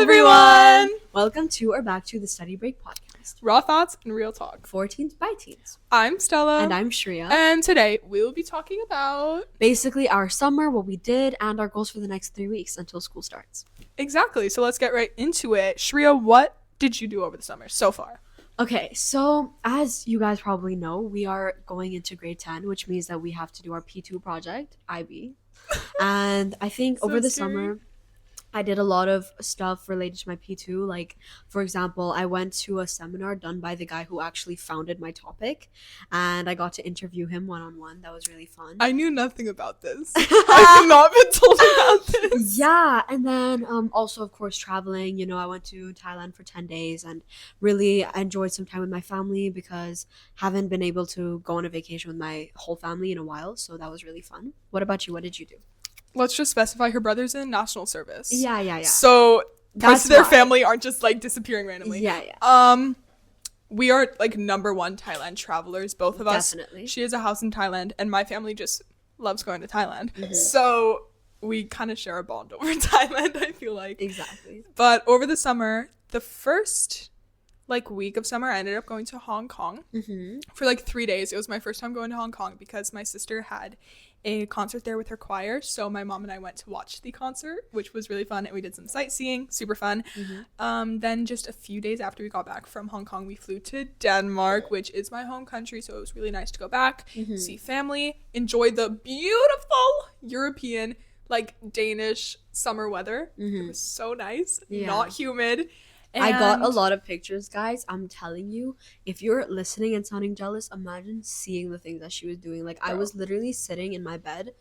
everyone! Welcome to or back to the Study Break podcast. Raw thoughts and real talk. For teens by teens. I'm Stella. And I'm Shreya. And today we'll be talking about... basically our summer, what we did, and our goals for the next 3 weeks until school starts. Exactly. So let's get right into it. Shreya, what did you do over the summer so far? Okay, so as you guys probably know, we are going into grade 10, which means that we have to do our P2 project, IB. And I think So over the scary. summer, I did a lot of stuff related to my P2. Like, for example, I went to a seminar done by the guy who actually founded my topic, and I got to interview him one-on-one. That was really fun. I knew nothing about this. I've not been told about this. Yeah, and then also, of course, traveling. You know, I went to Thailand for 10 days and really enjoyed some time with my family because haven't been able to go on a vacation with my whole family in a while, so that was really fun. What about you? What did you do? Let's just specify her brother's in national service. Yeah. So parts That's of their why. family aren't just like disappearing randomly. Yeah. We are like number one Thailand travelers, both of us. Definitely. She has a house in Thailand, and my family just loves going to Thailand. Mhm. So we kind of share a bond over Thailand, I feel like. Exactly. But over the summer, the first like week of summer, I ended up going to Hong Kong Mm-hmm. for like 3 days. It was my first time going to Hong Kong because my sister had a concert there with her choir. So my mom and I went to watch the concert, which was really fun. And we did some sightseeing, super fun. Mm-hmm. Then just a few days after we got back from Hong Kong, we flew to Denmark, which is my home country. So it was really nice to go back, Mhm. see family, enjoy the beautiful European, like Danish summer weather. It Mhm. was so nice, Yeah. not humid. I got a And- lot of pictures, guys. I'm telling you, if you're listening and sounding jealous, imagine seeing the things that she was doing. Like, I Bro. was literally sitting in my bed,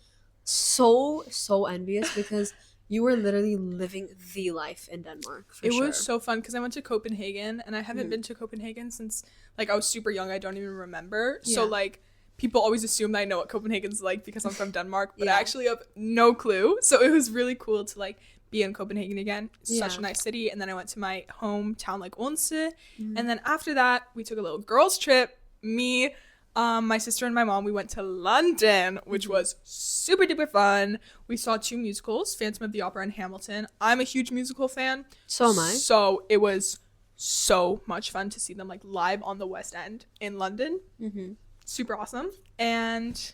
so envious because you were literally living the life in Denmark. For It sure. was so fun because I went to Copenhagen, and I haven't Mhm. been to Copenhagen since like I was super young. I don't even remember. So Yeah. like people always assume that I know what Copenhagen's like because I'm from Denmark, but Yeah. I actually have no clue. So it was really cool to like be in Copenhagen again. Such Yeah. a nice city. And then I went to my hometown like Odense, Mhm. and then after that we took a little girls trip. Me, my sister and my mom, we went to London, which Mhm. was super duper fun. We saw 2 musicals, Phantom of the Opera and Hamilton. I'm a huge musical fan. So am I. So it was so much fun to see them like live on the West End in London. Mm-hmm. Super awesome. And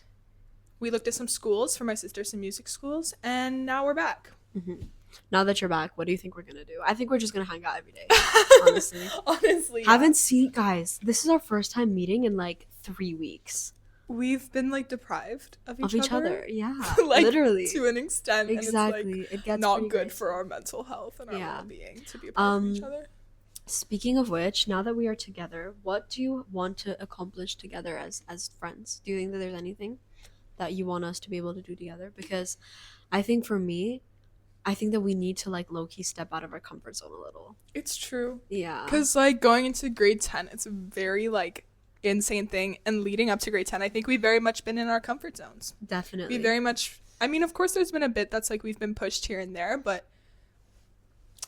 we looked at some schools for my sister, some music schools, and now we're back. Mm-hmm. Now that you're back, what do you think we're gonna do? I think we're just gonna hang out every day. Honestly. Honestly, yeah. Haven't seen, guys. This is our first time meeting in like 3 weeks We've been like deprived of of each other. Yeah, like literally. to an extent. Exactly. And it's It like gets not pretty good crazy. for our mental health and our Yeah. well-being to be apart from each other. Speaking of which, now that we are together, what do you want to accomplish together as friends? Do you think that there's anything that you want us to be able to do together? Because I think for me, I think that we need to like low-key step out of our comfort zone a little. It's true. Yeah. Because like going into grade 10, it's a very like insane thing, and leading up to grade 10, I think we've very much been in our comfort zones. Definitely. We very much, I mean, of course there's been a bit that's like we've been pushed here and there, but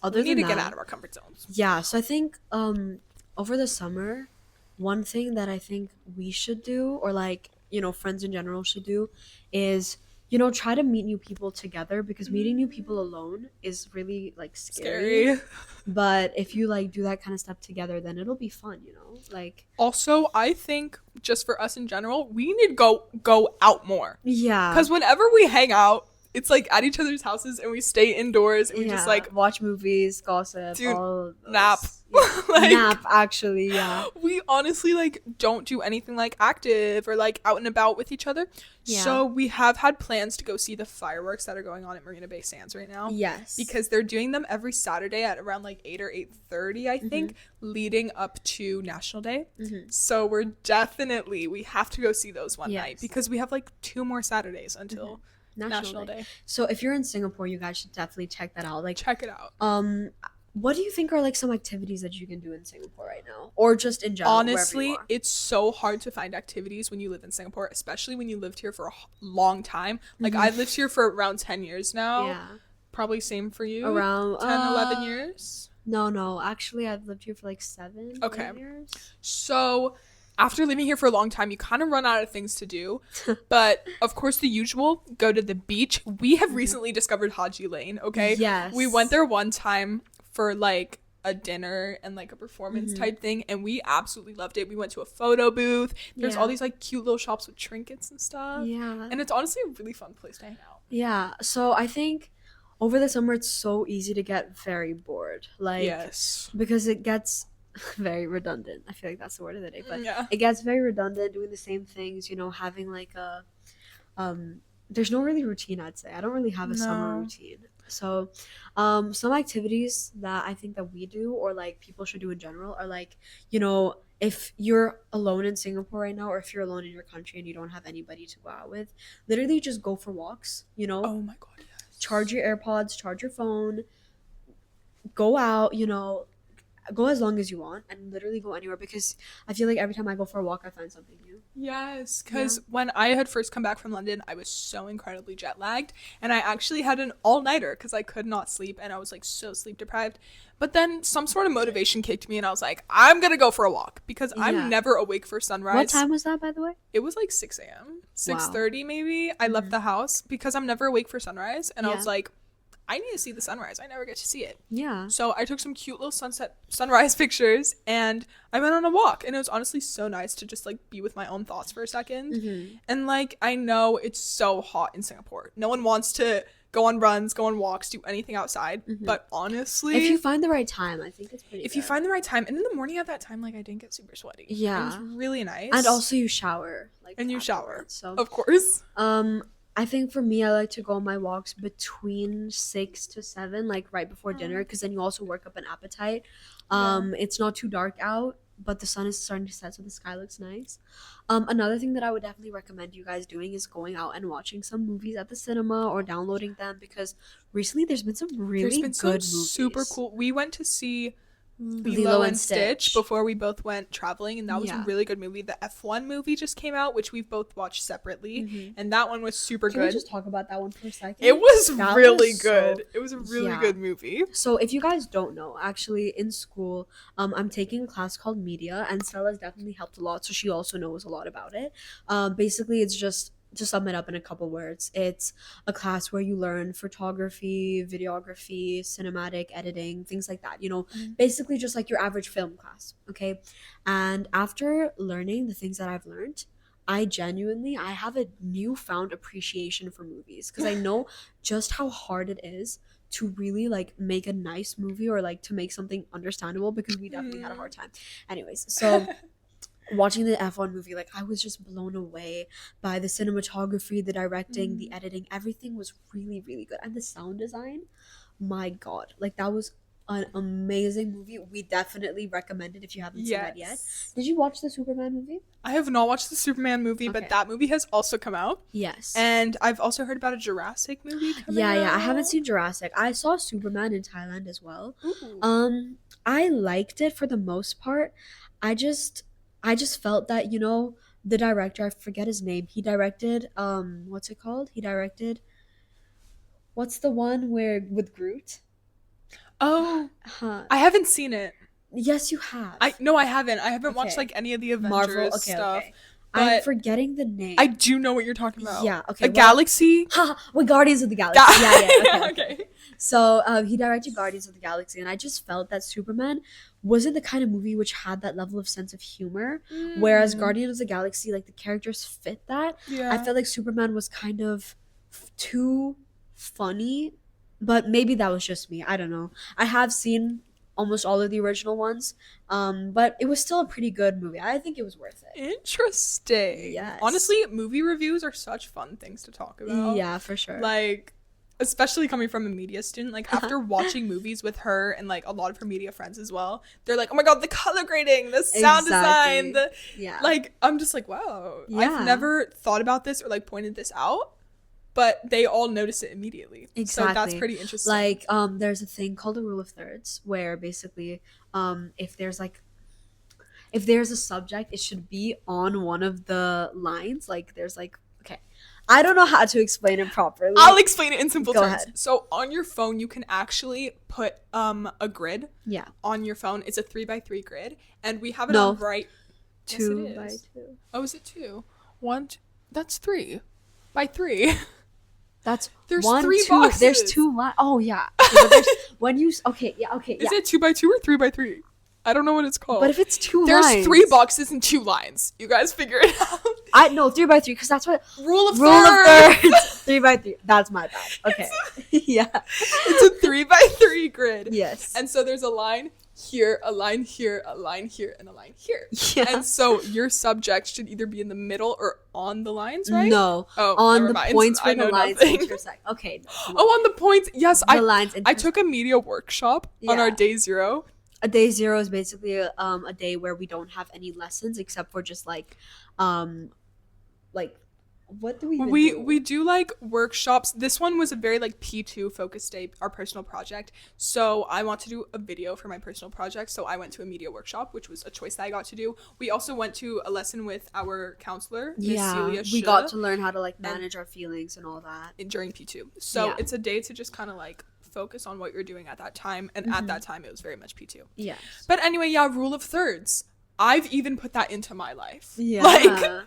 Other we need to than get that- out of our comfort zones. Yeah, so I think over the summer, one thing that I think we should do, or like, you know, friends in general should do, is, you know, try to meet new people together, because meeting new people alone is really like scary. But if you like do that kind of stuff together, then it'll be fun, you know? Like, Also, I think just for us in general, we need to go out more. yeah. Because whenever we hang out, it's like at each other's houses and we stay indoors and we just like watch movies, gossip, Dude, all of those. nap. Yeah. Like, Nap, actually, yeah. we honestly like don't do anything like active or like out and about with each other. Yeah. So we have had plans to go see the fireworks that are going on at Marina Bay Sands right now. Yes. Because they're doing them every Saturday at around like 8 or 8:30, I think, leading up to National Day. Mhm. So we have to go see those one night, Yes. because we have like 2 more Saturdays until National Day. So if you're in Singapore, you guys should definitely check that out. Like, Check it out. what do you think are like some activities that you can do in Singapore right now, or just in general? Honestly, wherever you are? it's so hard to find activities when you live in Singapore, especially when you lived here for a long time. Like, I've lived here for around 10 years now. yeah, Probably same for you. around 10, 11 years. No, actually, I've lived here for like 7 Okay. 8 years. So after living here for a long time, you kind of run out of things to do. But of course, the usual, go to the beach. We have recently discovered Haji Lane, okay? Yes. We went there one time for like a dinner and like a performance type thing, and we absolutely loved it. We went to a photo booth. There's all these like cute little shops with trinkets and stuff. Yeah. And it's honestly a really fun place to hang out. Yeah. So I think over the summer it's so easy to get very bored. Like, Yes. because it gets very redundant. I feel like that's the word of the day. But Yeah. it gets very redundant doing the same things, you know, having like a there's no really routine, I'd say. I don't really have a summer No. routine. So some activities that I think that we do or like people should do in general are like, you know, if you're alone in Singapore right now or if you're alone in your country and you don't have anybody to go out with, literally just go for walks, you know. Oh my god, yes. Charge your AirPods, charge your phone, go out, you know, go as long as you want and literally go anywhere, because I feel like every time I go for a walk I find something new. Yes, because when I had first come back from London, I was so incredibly jet lagged, and I actually had an all-nighter because I could not sleep, and I was like so sleep deprived. But then some sort of motivation kicked me, and I was like, I'm gonna go for a walk because Yeah. I'm never awake for sunrise. What time was that, by the way? It was like 6 a.m. 6:30 maybe. I left the house because I'm never awake for sunrise, and I was like, I need to see the sunrise. I never get to see it. Yeah. So I took some cute little sunrise pictures, and I went on a walk, and it was honestly so nice to just like be with my own thoughts for a second. And like, I know it's so hot in Singapore. No one wants to go on runs, go on walks, do anything outside. But honestly, if you find the right time, I think it's pretty if you find the right time, and in the morning at that time, like I didn't get super sweaty. Yeah. It was really nice. and also you shower, like, and you shower. afterwards, so Of course. I think for me, I like to go on my walks between 6 to 7, like right before dinner, because then you also work up an appetite. It's not too dark out, but the sun is starting to set, so the sky looks nice. Another thing that I would definitely recommend you guys doing is going out and watching some movies at the cinema or downloading them, because recently there's been some really There's been some good movies. super cool. We went to see Lilo and Stitch before we both went traveling, and that was a really good movie. The F1 movie just came out, which we've both watched separately, and that one was super Can good. we just talk about that one for a second? It was That really was good. so- It was a really yeah. good movie. So if you guys don't know, actually in school, I'm taking a class called media, and Stella's definitely helped a lot, so she also knows a lot about it. Basically, it's just to sum it up in a couple words, it's a class where you learn photography, videography, cinematic editing, things like that. You know, basically just like your average film class, okay? And after learning the things that I've learned, I have a newfound appreciation for movies, because I know just how hard it is to really like make a nice movie or like to make something understandable, because we definitely had a hard time. Anyways, so watching the F1 movie, like I was just blown away by the cinematography, the directing, the editing. Everything was really, really good. And the sound design, my God, like that was an amazing movie. We definitely recommend it if you haven't seen that yet. Did you watch the Superman movie? I have not watched the Superman movie, but that movie has also come out. Yes. And I've also heard about a Jurassic movie coming out. Yeah, I haven't seen Jurassic. I saw Superman in Thailand as well. Ooh. I liked it for the most part. I just felt that, you know, the director, I forget his name, he directed what's it called? What's the one where with Groot? Oh, I haven't seen it. Yes, you have. No, I haven't. I haven't watched like any of the Avengers Marvel. stuff. Okay. I'm forgetting the name. I do know what you're talking about. Yeah. Okay. Galaxy. With Guardians of the Galaxy. Yeah. Okay. So he directed Guardians of the Galaxy, and I just felt that Superman wasn't the kind of movie which had that level of sense of humor, whereas Guardians of the Galaxy, like the characters fit that. Yeah. I felt like Superman was kind of too funny, but maybe that was just me. I don't know. I have seen almost all of the original ones, but it was still a pretty good movie. I think it was worth it. Interesting. Yes. Honestly, movie reviews are such fun things to talk about. Yeah, for sure. Like, especially coming from a media student, like after watching movies with her and like a lot of her media friends as well, they're like, oh my god, the color grading, the sound design, like I'm just like, wow, I've never thought about this or like pointed this out, but they all notice it immediately. Exactly. So that's pretty interesting. Like there's a thing called the rule of thirds, where basically if there's a subject, it should be on one of the lines. Like there's like, okay, I don't know how to explain it properly. I'll explain it in simple Go terms. ahead. So on your phone, you can actually put a grid. Yeah. On your phone, it's a 3x3 grid, and we have it on right. 2 by 2. Oh, is it 2? 1. That's 3 by 3. There's one, 3 two. boxes. There's 2 lines. Oh yeah. Okay, but there's, when you okay, yeah, okay, yeah. Is it 2x2 or 3x3? I don't know what it's called. But if it's 2 there's lines, 3 boxes and 2 lines. You guys figure it out. I know 3x3 because that's what Rule of thirds. thirds. 3x3. That's my bad. Okay. Yeah. It's a 3x3 grid. Yes. And so there's a line here, a line here, a line here, and a line here. Yeah. And so your subject should either be in the middle or on the lines, right? No. Oh, on never the mind. points I where the know lines nothing. intersect. Okay. No. Oh, on the points. Yes, The lines I took a media workshop on our day 0. A day 0 is basically a day where we don't have any lessons except for just like what do we even do? We do like workshops. This one was a very like P2 focused day, our personal project. So I want to do a video for my personal project. So I went to a media workshop, which was a choice that I got to do. We also went to a lesson with our counselor, Miss Celia we got to learn how to like manage our feelings and all that during P2. So it's a day to just kind of like focus on what you're doing at that time. And at that time, it was very much P2. Yes. But anyway, rule of thirds. I've even put that into my life. Yeah.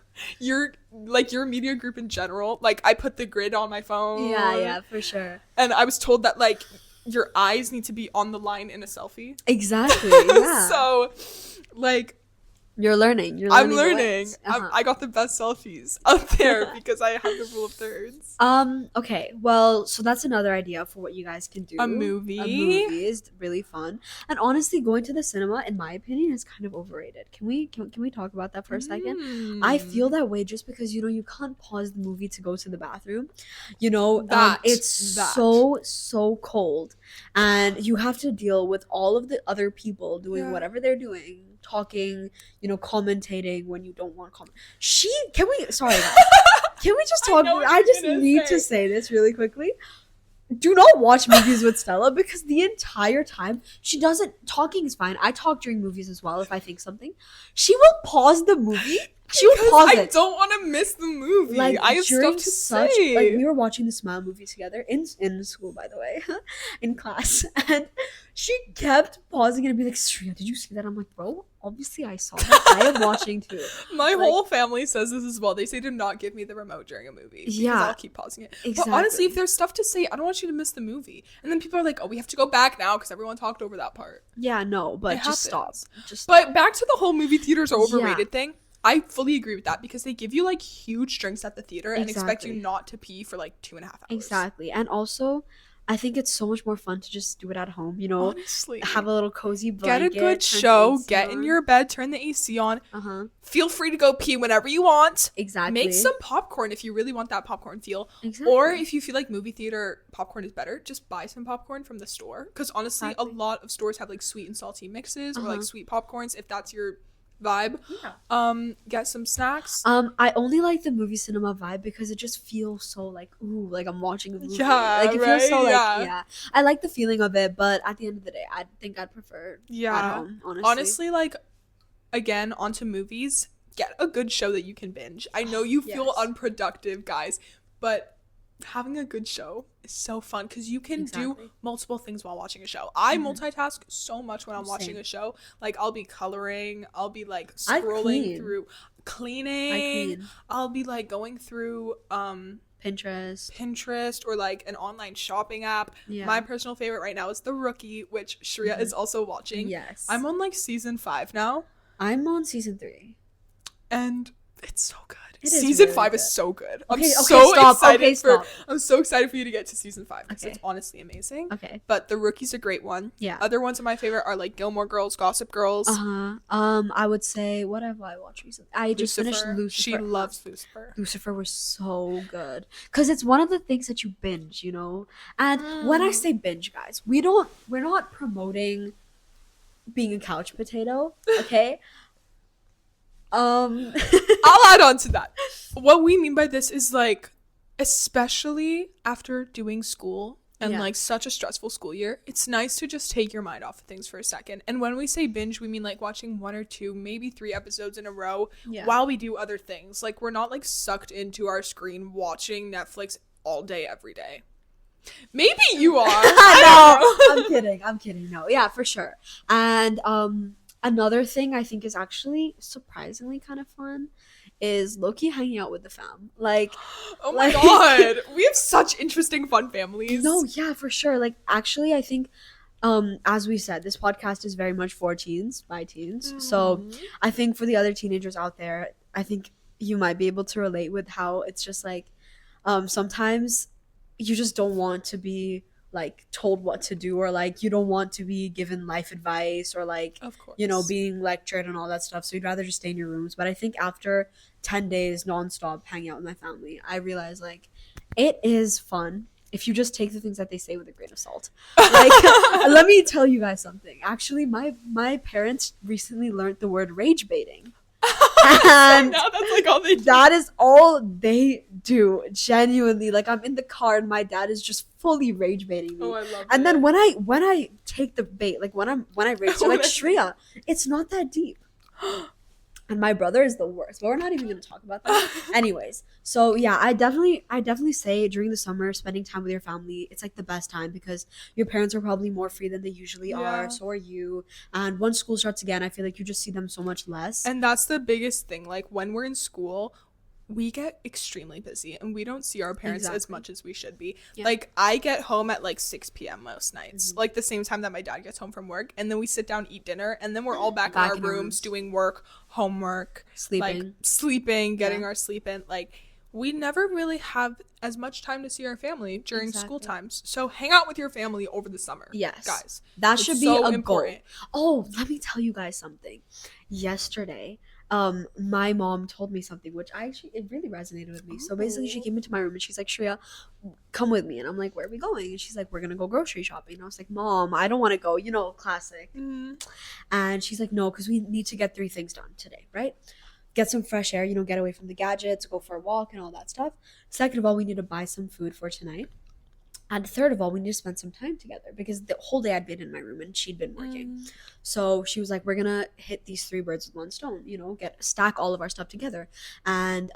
Like your media group in general. Like I put the grid on my phone. Yeah, for sure. And I was told that like your eyes need to be on the line in a selfie. Exactly. Yeah. So like You're learning. I'm learning. I got the best selfies out there because I have the rule of thirds. Okay. Well, so that's another idea for what you guys can do. A movie is really fun. And honestly, going to the cinema, in my opinion, is kind of overrated. Can we talk about that for a second? I feel that way just because you can't pause the movie to go to the bathroom. It's so cold, and you have to deal with all of the other people doing whatever they're doing. Talking, commentating when you don't want comment. Can we just talk? I just need to say this really quickly. Do not watch movies with Stella because the entire time she doesn't. Talking is fine. I talk during movies as well if I think something. She will pause the movie. She will pause it. I don't want to miss the movie. Like, I have stuff to say. Like, we were watching the Smile movie together in school, by the way, in class, and she kept pausing it and be like, "Shreya, did you see that?" I'm like, "Bro, obviously I saw that. I am watching too." My whole family says this as well. They say do not give me the remote during a movie because I'll keep pausing it. Exactly. But honestly, if there's stuff to say, I don't want you to miss the movie. And then people are like, "Oh, we have to go back now because everyone talked over that part." Yeah, no, but just stop. But back to the whole movie theaters are overrated thing. I fully agree with that because they give you like huge drinks at the theater and expect you not to pee for like 2.5 hours. Exactly. And also, I think it's so much more fun to just do it at home, Honestly. Have a little cozy blanket. Get a good show, get in your bed, turn the AC on. Feel free to go pee whenever you want. Exactly. Make some popcorn if you really want that popcorn feel. Exactly. Or if you feel like movie theater popcorn is better, just buy some popcorn from the store. Because honestly, a lot of stores have like sweet and salty mixes or like sweet popcorns if that's your vibe. Get some snacks. I only like the movie cinema vibe because it just feels so like, ooh, like I'm watching a movie. Yeah, like it feels so like I like the feeling of it, but at the end of the day, I think I'd prefer at home, honestly, like, again, onto movies, get a good show that you can binge. I know you feel unproductive, guys, but having a good show is so fun because you can do multiple things while watching a show. I multitask so much when I'm watching a show. Like, I'll be coloring, I'll be like scrolling through cleaning, I'll be like going through Pinterest or like an online shopping app. My personal favorite right now is The Rookie, which Shreya is also watching. Yes, I'm on like season 5 now. I'm on season 3 and it's so good. Season 5 is so good. I'm so excited for you to get to season 5 because it's honestly amazing. Okay. But The Rookie's a great one. Yeah. Other ones of my favorite are like Gilmore Girls, Gossip Girls. I would say, what have I watched recently? I just finished Lucifer. She loves Lucifer. Lucifer was so good because it's one of the things that you binge, And when I say binge, guys, we're not promoting being a couch potato, okay? I'll add on to that. What we mean by this is like, especially after doing school and like such a stressful school year, it's nice to just take your mind off of things for a second. And when we say binge, we mean like watching 1 or 2, maybe 3 episodes in a row while we do other things. Like, we're not like sucked into our screen watching Netflix all day every day. Maybe you are. No, I'm kidding. No, yeah, for sure. And another thing I think is actually surprisingly kind of fun is low-key hanging out with the fam. Like, oh my god, we have such interesting fun families. No, yeah, for sure. Like, actually, I think as we said, this podcast is very much for teens by teens. So I think for the other teenagers out there, I think you might be able to relate with how it's just like sometimes you just don't want to be like told what to do, or like you don't want to be given life advice, or like, of course, you know, being lectured and all that stuff. So you'd rather just stay in your rooms. But I think after 10 days nonstop hanging out with my family, I realized like it is fun if you just take the things that they say with a grain of salt. Like, let me tell you guys something. Actually, my parents recently learned the word rage baiting. And now that's like all they do. That is all they do. Genuinely, like I'm in the car and my dad is just fully rage baiting me. Oh, I love and it. then when I take the bait, like when I rage, they're like, Shreya, it's not that deep. And my brother is the worst, but we're not even going to talk about that. Anyways, so yeah, I definitely say during the summer, spending time with your family, it's like the best time because your parents are probably more free than they usually are. So are you. And once school starts again, I feel like you just see them so much less. And that's the biggest thing. Like when we're in school, we get extremely busy and we don't see our parents as much as we should be. Yeah. Like I get home at like 6 p.m. most nights, like the same time that my dad gets home from work, and then we sit down, eat dinner, and then we're all back in our rooms doing work, homework, sleeping, getting our sleep in. Like we never really have as much time to see our family during school times. So hang out with your family over the summer. Yes, guys, that should be so important. Oh, let me tell you guys something. Yesterday, my mom told me something which it really resonated with me. So basically she came into my room and she's like, Shreya, come with me. And I'm like, where are we going? And she's like, we're gonna go grocery shopping. And I was like, Mom, I don't want to go, you know, classic. And she's like, no, because we need to get 3 things done today, right? Get some fresh air, you know, get away from the gadgets, go for a walk and all that stuff. Second of all, we need to buy some food for tonight. And third of all, we need to spend some time together because the whole day I'd been in my room and she'd been working. So she was like, we're gonna hit these 3 birds with one stone, you know, stack all of our stuff together. And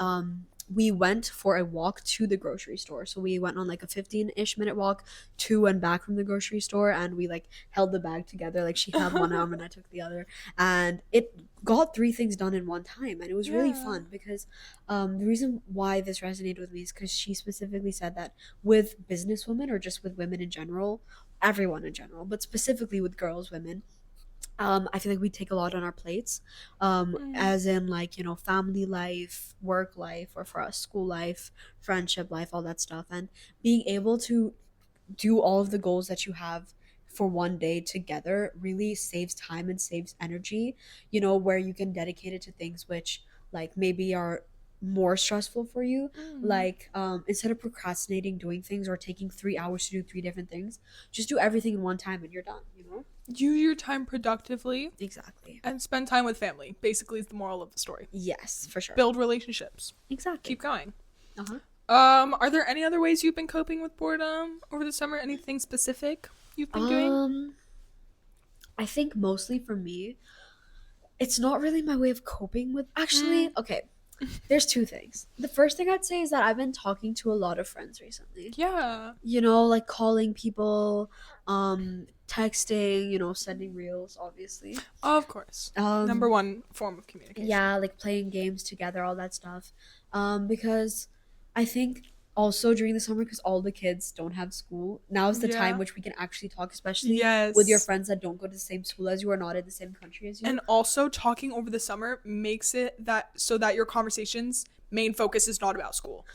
we went for a walk to the grocery store. So we went on like a 15-ish minute walk to and back from the grocery store, and we like held the bag together. Like she had one arm and I took the other, and it got 3 things done in one time, and it was really fun because the reason why this resonated with me is because she specifically said that with businesswomen, or just with women in general, everyone in general, but specifically with girls, women, I feel like we take a lot on our plates, as in like, you know, family life, work life, or for us, school life, friendship life, all that stuff. And being able to do all of the goals that you have for one day together really saves time and saves energy, you know, where you can dedicate it to things which like maybe are more stressful for you. Like instead of procrastinating doing things or taking 3 hours to do 3 different things, just do everything in one time and you're done, you know. Use your time productively. Exactly. And spend time with family, basically, is the moral of the story. Yes, for sure. Build relationships. Exactly. Keep going. Are there any other ways you've been coping with boredom over the summer? Anything specific you've been doing? I think mostly for me, it's not really my way of coping with, actually, okay, there's 2 things. The first thing I'd say is that I've been talking to a lot of friends recently. Yeah. You know, like calling people, texting, you know, sending reels, obviously. Of course. Number 1 form of communication. Yeah, like playing games together, all that stuff. Because I think also during the summer, because all the kids don't have school, now is the time which we can actually talk, especially with your friends that don't go to the same school as you, or not in the same country as you. And also talking over the summer makes it so that your conversation's main focus is not about school.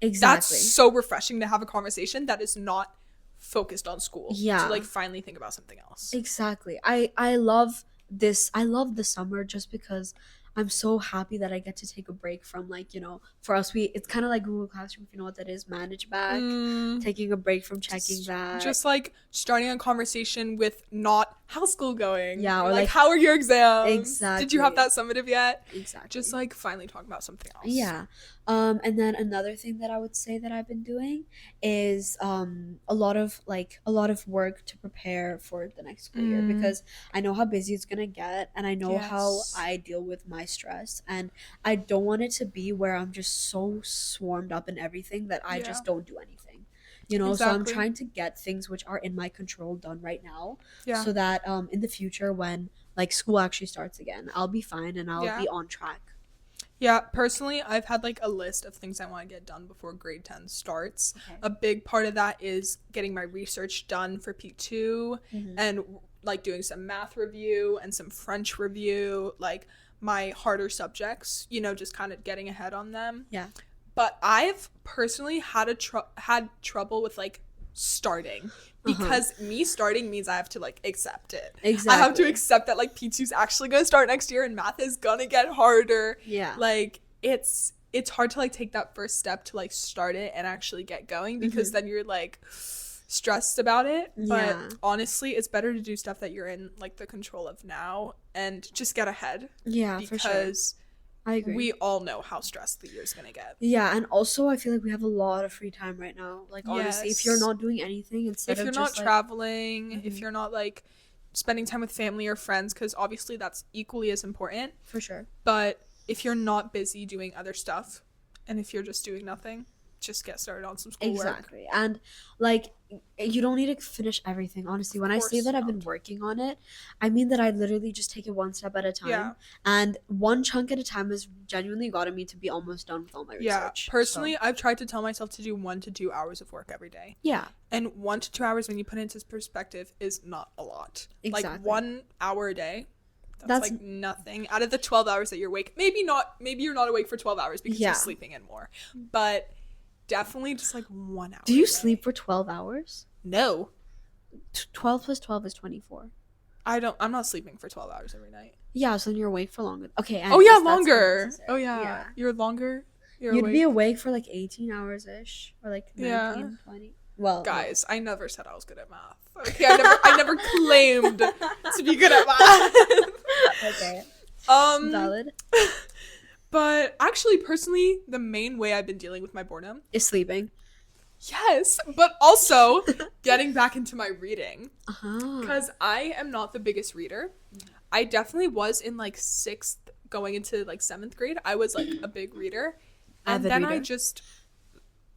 Exactly. That's so refreshing to have a conversation that is not focused on school. Yeah. To like finally think about something else. Exactly. I love this. I love the summer just because I'm so happy that I get to take a break from, like, you know, for us, it's kind of like Google Classroom, if you know what that is, manage back, taking a break from checking back. Just like starting a conversation with not how's school going? Yeah, or like how are your exams? Exactly. Did you have that summative yet? Exactly. Just like finally talk about something else. Yeah. And then another thing that I would say that I've been doing is a lot of work to prepare for the next school year, because I know how busy it's gonna get, and I know how I deal with my stress, and I don't want it to be where I'm just so swarmed up in everything that I just don't do anything, you know. So I'm trying to get things which are in my control done right now, so that in the future when like school actually starts again, I'll be fine and I'll be on track. Yeah, personally, I've had like a list of things I want to get done before grade 10 starts. Okay. A big part of that is getting my research done for P2 and like doing some math review and some French review, like my harder subjects, you know, just kind of getting ahead on them. Yeah. But I've personally had had trouble with like starting because me starting means I have to like accept it. Exactly. I have to accept that like P2 is actually going to start next year and math is going to get harder. Yeah. Like it's hard to like take that first step to like start it and actually get going because then you're like stressed about it. But honestly, it's better to do stuff that you're in like the control of now and just get ahead. Yeah, for sure. Because I agree. We all know how stressed the year's gonna get. Yeah, and also I feel like we have a lot of free time right now. Like honestly, if you're not doing anything if you're not traveling, if you're not like spending time with family or friends, because obviously that's equally as important. For sure. But if you're not busy doing other stuff, and if you're just doing nothing, just get started on some schoolwork. Exactly. And like you don't need to finish everything, honestly. When I say that I've been working on it, I mean that I literally just take it one step at a time. Yeah. And one chunk at a time has genuinely gotten me to be almost done with all my research. Yeah. Personally, I've tried to tell myself to do 1 to 2 hours of work every day. Yeah. And 1 to 2 hours, when you put it into perspective, is not a lot. Exactly. Like 1 hour a day. That's like nothing out of the 12 hours that you're awake. Maybe you're not awake for 12 hours because you're sleeping in more. But definitely just like 1 hour. Do you sleep for 12 hours? No. 12 plus 12 is 24. I'm not sleeping for 12 hours every night. Yeah, so then you're awake for longer. Okay. Oh yeah, longer. Oh yeah. You're longer. You'd be awake for like 18 hours ish or like 19, 20. Well, guys, I never said I was good at math. Okay, I never claimed to be good at math. Okay. Valid. But actually, personally, the main way I've been dealing with my boredom is sleeping. Yes, but also getting back into my reading. Because I am not the biggest reader. I definitely was in like 6th going into like 7th grade. I was like a big reader. And then I just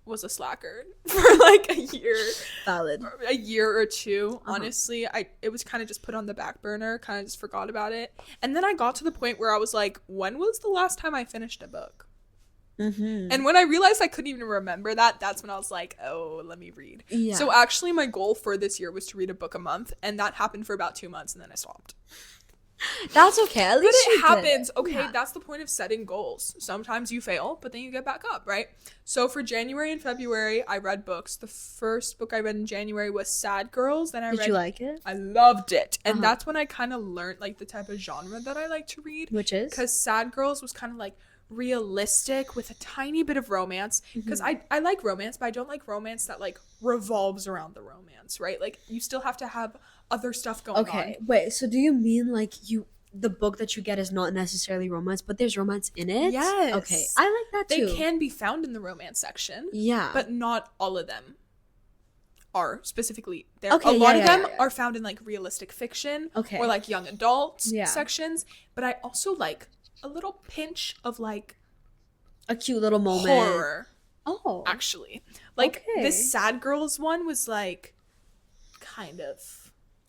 was a slacker for like a year. Valid. A year or two. Honestly, it was kind of just put on the back burner, kind of just forgot about it. And then I got to the point where I was like, when was the last time I finished a book? And when I realized I couldn't even remember that's when I was like, oh, let me read. Yeah. So actually my goal for this year was to read a book a month, and that happened for about 2 months, and then I stopped. That's okay. At least it happens. Okay, yeah. That's the point of setting goals. Sometimes you fail, but then you get back up, right? So for January and February, I read books. The first book I read in January was Sad Girls. Then Did you like it? I loved it. And that's when I kind of learned like the type of genre that I like to read. Which is? Because Sad Girls was kind of like realistic with a tiny bit of romance. Because I like romance, but I don't like romance that like revolves around the romance, right? Like you still have to have other stuff going on. Okay, wait, so do you mean like the book that you get is not necessarily romance, but there's romance in it? Yes. Okay, I like that too. They can be found in the romance section. Yeah. But not all of them are specifically there. Okay, a lot of them are found in like realistic fiction or like young adult sections. But I also like a little pinch of like a cute little moment. Horror. Oh. Actually. Like this Sad Girls one was like kind of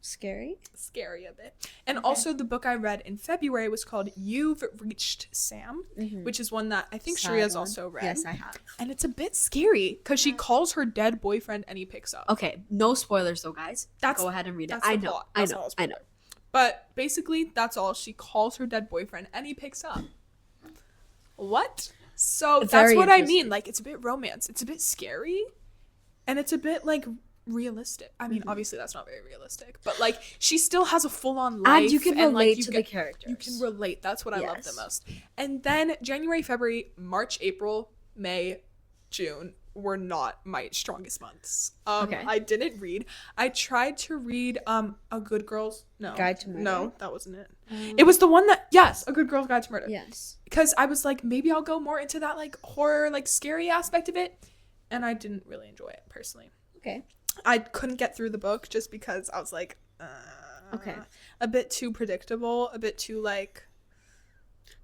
scary a bit. And also the book I read in February was called You've Reached Sam, which is one that I think Shreya's also read. Yes, I have. And it's a bit scary because she calls her dead boyfriend and he picks up. Okay, no spoilers though, guys. Go ahead and read it. I know. But basically that's all. She calls her dead boyfriend and he picks up. What? So that's what I mean. Like, it's a bit romance. It's a bit scary. And it's a bit like realistic. I mean, obviously that's not very realistic, but like she still has a full-on life, and you can relate to the characters. You can relate. That's what I love the most. And then January, February, March, April, May, June were not my strongest months. I didn't read. I tried to read A Good Girl's Guide to Murder. No, that wasn't it. It was the one that A Good Girl's Guide to Murder. Yes. Because I was like, maybe I'll go more into that like horror, like scary aspect of it, and I didn't really enjoy it personally. Okay. I couldn't get through the book just because I was like, a bit too predictable, a bit too like,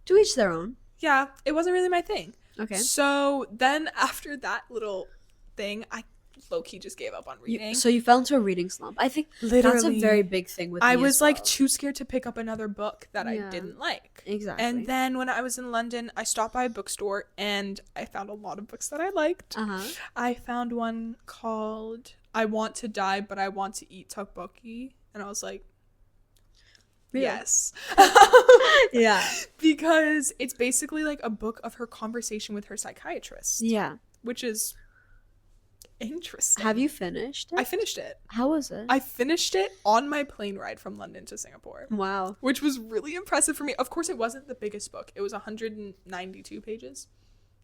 to each their own. Yeah, it wasn't really my thing. Okay. So then after that little thing, I low-key just gave up on reading. So you fell into a reading slump. I think that's a very big thing with me. I was like too scared to pick up another book that I didn't like. Exactly. And then when I was in London, I stopped by a bookstore and I found a lot of books that I liked. I found one called I Want to Die But I Want to Eat Tteokbokki, and I was like, really? Yes. Yeah. Because it's basically like a book of her conversation with her psychiatrist. Yeah. Which is interesting. Have you finished it? I finished it. How was it? I finished it on my plane ride from London to Singapore. Wow. Which was really impressive for me. Of course, it wasn't the biggest book. It was 192 pages.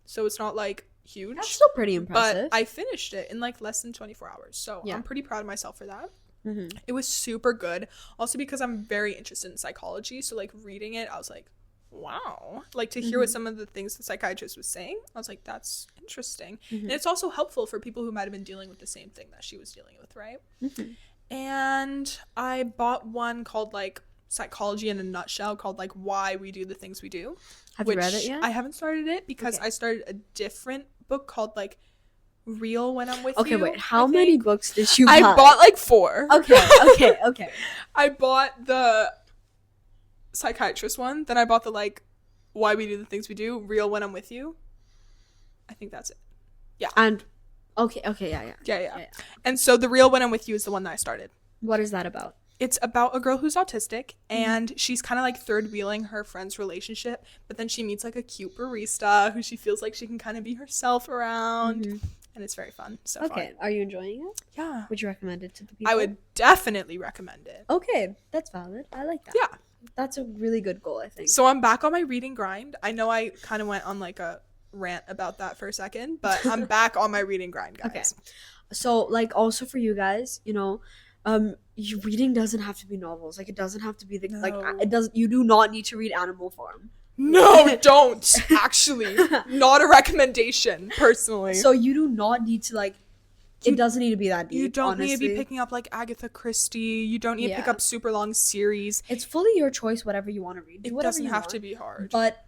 So it's not like huge. That's still pretty impressive. But I finished it in like less than 24 hours. So I'm pretty proud of myself for that. Mm-hmm. It was super good. Also because I'm very interested in psychology. So like reading it, I was like, wow. Like to hear what some of the things the psychiatrist was saying, I was like, that's interesting. And it's also helpful for people who might have been dealing with the same thing that she was dealing with, right? And I bought one called like Psychology in a Nutshell, called like Why We Do the Things We Do. Have you read it yet? I haven't started it because I started a different book called like Real When I'm With You. Okay, wait. How many books did you buy? I bought like 4. Okay. I bought the psychiatrist one. Then I bought the like Why We Do the Things We Do, Real When I'm With You. I think that's it. Yeah. And okay, yeah. And so the Real When I'm With You is the one that I started. What is that about? It's about a girl who's autistic, and she's kind of like third wheeling her friend's relationship, but then she meets like a cute barista who she feels like she can kind of be herself around, and it's very fun so far. Okay, are you enjoying it? Yeah. Would you recommend it to the people? I would definitely recommend it. Okay, that's valid. I like that. Yeah. That's a really good goal, I think. So I'm back on my reading grind. I know I kind of went on like a rant about that for a second, but I'm back on my reading grind, guys. Okay. So like also for you guys, you know, reading doesn't have to be novels. Like it doesn't have to be you do not need to read Animal Farm. No, don't. Actually, not a recommendation personally. So you do not need to like it doesn't need to be that deep. You don't honestly. need to be picking up like Agatha Christie. You don't need to pick up super long series. It's fully your choice, whatever you want to read. It doesn't have to be hard. But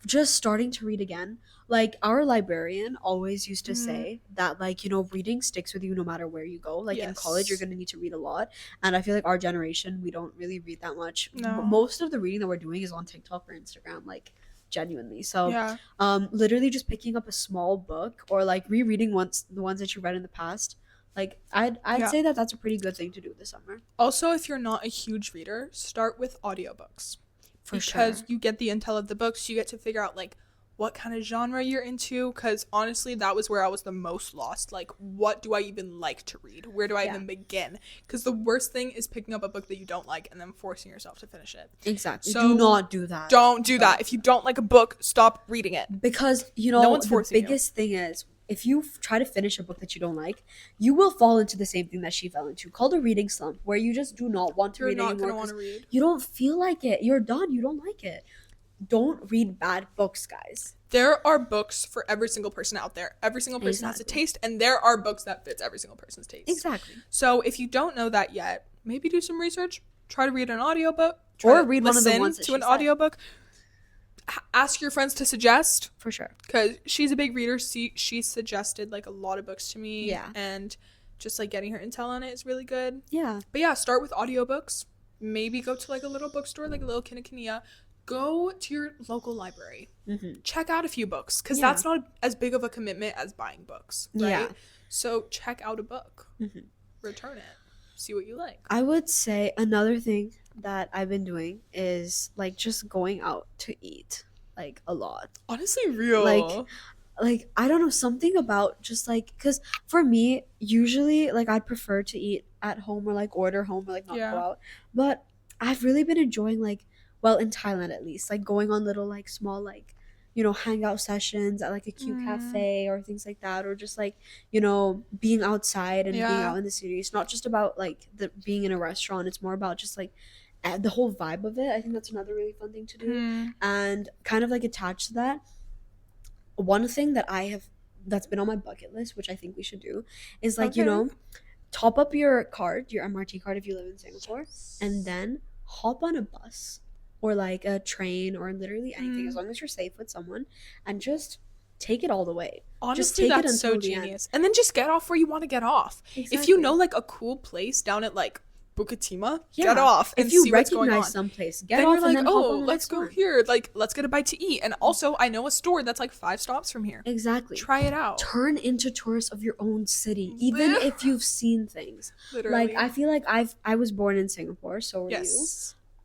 just starting to read again, like our librarian always used to say that like, you know, reading sticks with you no matter where you go. Like in college you're going to need to read a lot, and I feel like our generation, we don't really read that much. No. Most of the reading that we're doing is on TikTok or Instagram, like genuinely. So literally just picking up a small book or like rereading the ones that you read in the past, like I'd say that that's a pretty good thing to do this summer. Also, if you're not a huge reader, start with audiobooks. Because you get the intel of the books, you get to figure out like what kind of genre you're into, because honestly that was where I was the most lost. Like, what do I even like to read? Where do I even begin? Because the worst thing is picking up a book that you don't like and then forcing yourself to finish it. Exactly. So do not do that. Don't do that. If you don't like a book, stop reading it. Because you know, no one's forcing the biggest thing is, if you try to finish a book that you don't like, you will fall into the same thing that she fell into, called a reading slump, where you just do not want to read anymore. You're not going to want to read. You don't feel like it. You're done. You don't like it. Don't read bad books, guys. There are books for every single person out there. Every single person has a taste, and there are books that fits every single person's taste. Exactly. So if you don't know that yet, maybe do some research. Try to read an audiobook. Or read one of the ones that to an audiobook. Ask your friends to suggest. For sure. Because she's a big reader. She suggested like a lot of books to me. Yeah. And just like getting her intel on it is really good. Yeah. But yeah, start with audiobooks. Maybe go to like a little bookstore, like a little Kinokuniya. Go to your local library. Check out a few books. Because that's not as big of a commitment as buying books. Right? Yeah. So check out a book. Return it. See what you like. I would say another thing that I've been doing is like just going out to eat like a lot. Honestly, real. Like I don't know, something about just like, because for me usually like I'd prefer to eat at home or like order home or like not go out, but I've really been enjoying like, well, in Thailand at least, like going on little like small like, you know, hangout sessions at like a cute cafe or things like that, or just like, you know, being outside and being out in the city. It's not just about like the being in a restaurant, it's more about just like the whole vibe of it. I think that's another really fun thing to do. And kind of like attached to that, one thing that's been on my bucket list, which I think we should do, is like, you know, top up your card, your MRT card if you live in Singapore, and then hop on a bus or like a train or literally anything, as long as you're safe with someone, and just take it all the way. Honestly, just take that's it so genius. And then just get off where you want to get off. Exactly. If you know like a cool place down at like Bukatima, get off and see what's going on. If you recognize someplace, get then off you're like, and then oh, let's go here. Like, let's get a bite to eat. And also, I know a store that's like 5 stops from here. Exactly. Try it out. Turn into tourists of your own city, even if you've seen things. Literally. Like, I feel like I was born in Singapore, so were you.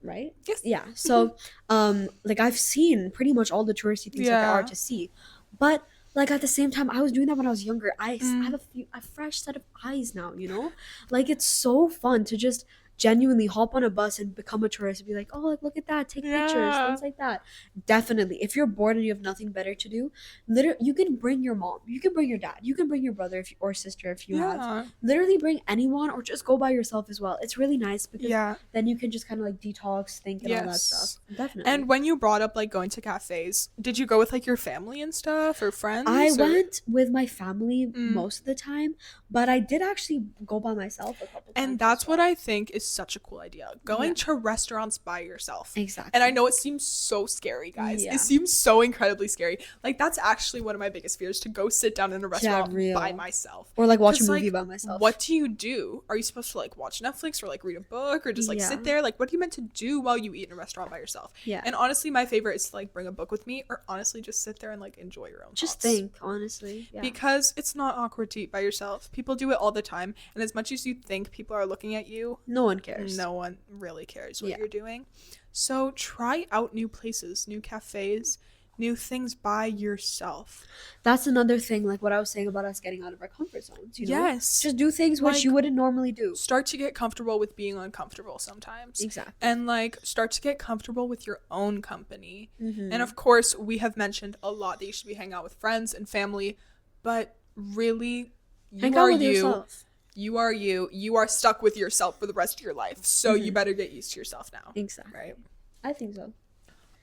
Right? Yes. Yeah. So, like, I've seen pretty much all the touristy things that there are to see. But, like, at the same time, I was doing that when I was younger. I have a fresh set of eyes now, you know? Like, it's so fun to just genuinely hop on a bus and become a tourist and be like, oh, like, look at that, take pictures, things like that. Definitely. If you're bored and you have nothing better to do, literally, you can bring your mom, you can bring your dad, you can bring your brother or sister if you have. Literally bring anyone, or just go by yourself as well. It's really nice because then you can just kind of like detox, think, and all that stuff. Definitely. And when you brought up like going to cafes, did you go with like your family and stuff or friends? I went with my family most of the time, but I did actually go by myself a couple times. And that's what I think is such a cool idea, going to restaurants by yourself. Exactly. And I know it seems so scary, guys. It seems so incredibly scary. Like, that's actually one of my biggest fears, to go sit down in a restaurant by myself, or like watch a movie by myself. What do you do? Are you supposed to like watch Netflix or like read a book or just like sit there? Like, what are you meant to do while you eat in a restaurant by yourself? And honestly, my favorite is to like bring a book with me, or honestly just sit there and like enjoy your own just thoughts. Think honestly, because it's not awkward to eat by yourself. People do it all the time, and as much as you think people are looking at you, no one cares. No one really cares what you're doing. So try out new places, new cafes, new things by yourself. That's another thing, like what I was saying about us getting out of our comfort zones, you know? Just do things which you wouldn't normally do. Start to get comfortable with being uncomfortable sometimes. Exactly. And like start to get comfortable with your own company. And of course, we have mentioned a lot that you should be hanging out with friends and family, but really, hang out with yourself. You are you. You are stuck with yourself for the rest of your life. So you better get used to yourself now. Exactly. Right? I think so.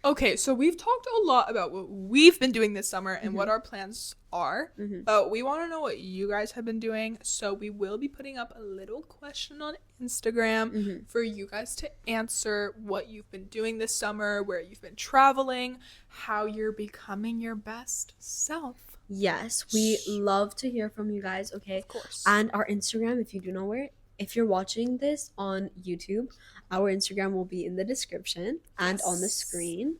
Okay, so we've talked a lot about what we've been doing this summer and what our plans are. But we want to know what you guys have been doing. So we will be putting up a little question on Instagram for you guys to answer what you've been doing this summer, where you've been traveling, how you're becoming your best self. Yes, we love to hear from you guys, okay? Of course. And our Instagram, if you do know where, if you're watching this on YouTube, our Instagram will be in the description and on the screen.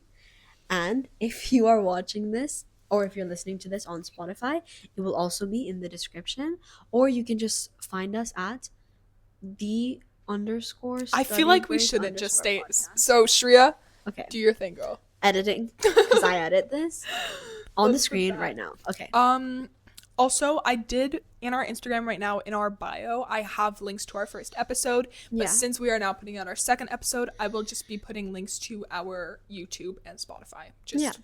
And if you are watching this, or if you're listening to this on Spotify, it will also be in the description. Or you can just find us at _. I feel like we shouldn't just stay. So, Shreya, do your thing, girl. Editing, because I edit this. On the screen right now. Okay. Also, I did in our Instagram right now, in our bio, I have links to our first episode. But since we are now putting out our second episode, I will just be putting links to our YouTube and Spotify. Just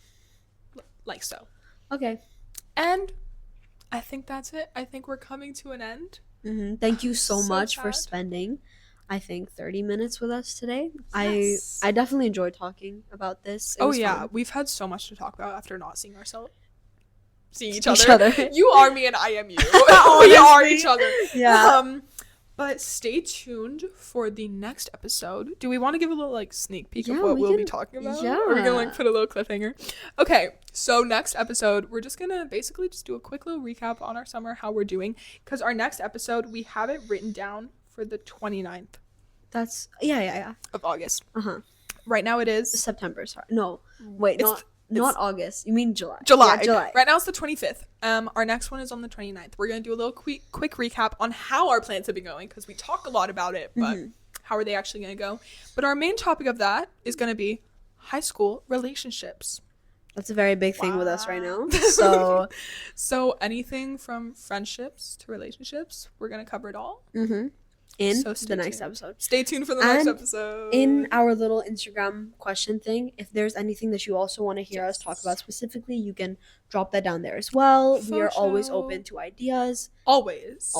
like so. Okay. And I think that's it. I think we're coming to an end. Thank you so much for spending, I think, 30 minutes with us today. Yes. I definitely enjoyed talking about this. It was fun. We've had so much to talk about after not seeing each other. You are me and I am you. We are each other. Yeah. But stay tuned for the next episode. Do we want to give a little like sneak peek of what we'll be talking about? Yeah. Or are we gonna like put a little cliffhanger? Okay, so next episode, we're just gonna basically just do a quick little recap on our summer, how we're doing. Because our next episode, we have it written down for the 29th. That's of August. Right now it is September. Sorry, no, wait, not August. You mean July? July. Yeah, July. Right now it's the 25th. Our next one is on the 29th. We're gonna do a little quick recap on how our plans have been going, because we talk a lot about it, but how are they actually gonna go? But our main topic of that is gonna be high school relationships. That's a very big thing with us right now. So anything from friendships to relationships, we're gonna cover it all. In the next episode. Stay tuned for the next episode. In our little Instagram question thing, if there's anything that you also want to hear us talk about specifically, you can drop that down there as well. We are always open to ideas. Always.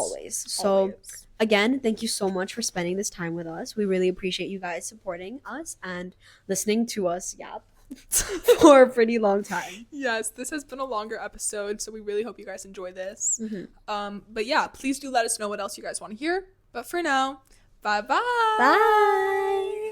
So again, thank you so much for spending this time with us. We really appreciate you guys supporting us and listening to us yap for a pretty long time. Yes, this has been a longer episode, so we really hope you guys enjoy this. But yeah, please do let us know what else you guys want to hear. But for now, bye-bye. Bye.